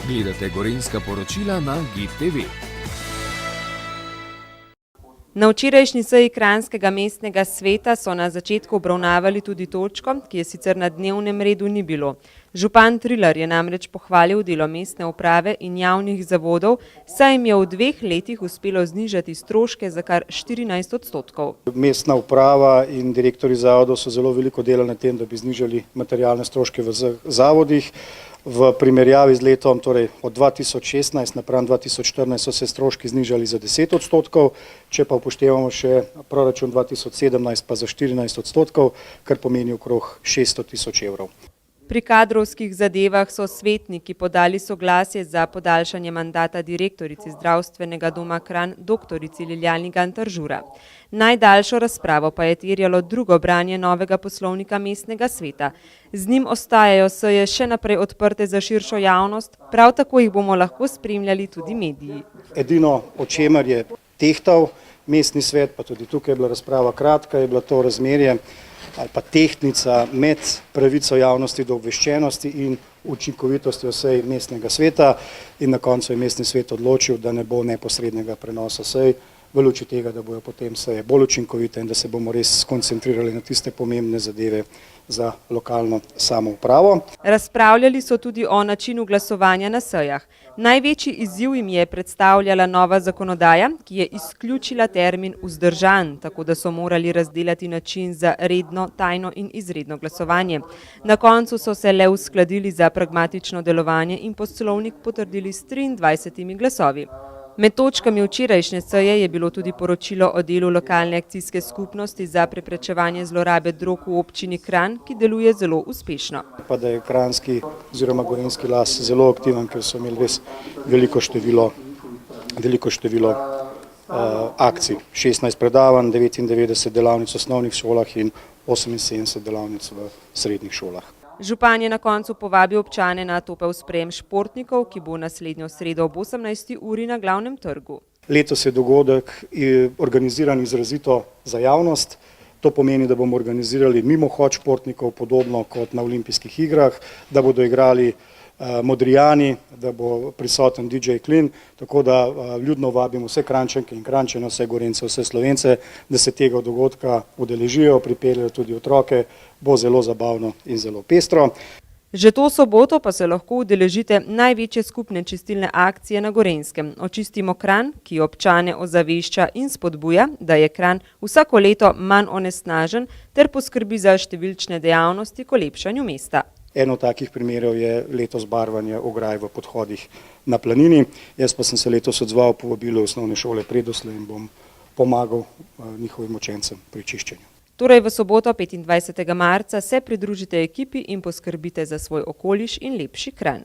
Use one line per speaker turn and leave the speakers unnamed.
Gledate Gorenjska poročila na GID TV.
Na včerajšnji seji Kranjskega mestnega sveta so na začetku obravnavali tudi točko, ki je sicer na dnevnem redu ni bilo. Župan Trilar je namreč pohvalil delo mestne uprave in javnih zavodov, saj jim je v 2 letih uspelo znižati stroške za kar 14%.
Mestna uprava in direktorji zavodov so zelo veliko delali na tem, da bi znižali materialne stroške v zavodih. V primerjavi z letom, torej od 2016 napram 2014 so se stroški znižali za 10%, če pa upoštevamo še proračun 2017 pa za 14%, kar pomeni okrog 600 000 evrov.
Pri kadrovskih zadevah so svetniki podali soglasje za podaljšanje mandata direktorici zdravstvenega doma Kranj doktorici Lilijani Gantar Žura. Najdaljšo razpravo pa je terjalo drugo branje novega poslovnika mestnega sveta. Z njim ostajajo seje še naprej odprte za širšo javnost, prav tako jih bomo lahko spremljali tudi mediji.
Edino, o čemer je tehtal mestni svet, pa tudi tukaj je bila razprava kratka, je bilo to razmerje ali pa tehtnica med pravico javnosti do obveščenosti in učinkovitostjo sej mestnega sveta, in na koncu je mestni svet odločil, da ne bo neposrednega prenosa sej, v luči tega, da bojo potem seje bolj učinkovite in da se bomo res skoncentrirali na tiste pomembne zadeve za lokalno samoupravo.
Razpravljali so tudi o načinu glasovanja na sejah. Največji izziv jim je predstavljala nova zakonodaja, ki je izključila termin vzdržan, tako da so morali razdelati način za redno, tajno in izredno glasovanje. Na koncu so se le uskladili za pragmatično delovanje in poslovnik potrdili s 23 glasovi. Med točkami včerajšnje seje je bilo tudi poročilo o delu lokalne akcijske skupnosti za preprečevanje zlorabe drog v občini Kranj, ki deluje zelo uspešno.
Pa da je kranjski oziroma gorenjski las zelo aktiven, ker so imeli res veliko število akcij. 16 predavanj, 99 delavnic v osnovnih šolah in 78 delavnic v srednjih šolah.
Župan je na koncu povabil občane na topel sprejem športnikov, ki bo naslednjo sredo ob 18. uri na Glavnem trgu.
Letos je dogodek organiziran izrazito za javnost. To pomeni, da bomo organizirali mimohod športnikov, podobno kot na olimpijskih igrah, da bodo igrali Modrijani, da bo prisoten DJ Klin, tako da ljudno vabimo vse Kranjčanke in Kranjčane, vse Gorenjce, vse Slovence, da se tega dogodka udeležijo, pripeljejo tudi otroke, bo zelo zabavno in zelo pestro.
Že to soboto pa se lahko udeležite največje skupne čistilne akcije na Gorenjskem. Očistimo Kranj, ki občane ozavešča in spodbuja, da je Kranj vsako leto manj onesnažen ter poskrbi za številčne dejavnosti k olepšanju mesta.
Eno od takih primerov je letos barvanje ograj v podhodih na planini. Jaz pa sem se letos odzval povabilo osnovne šole Predoslje in bom pomagal njihovim učencem pri čiščenju.
Torej v soboto 25. marca se pridružite ekipi in poskrbite za svoj okoliš in lepši Kranj.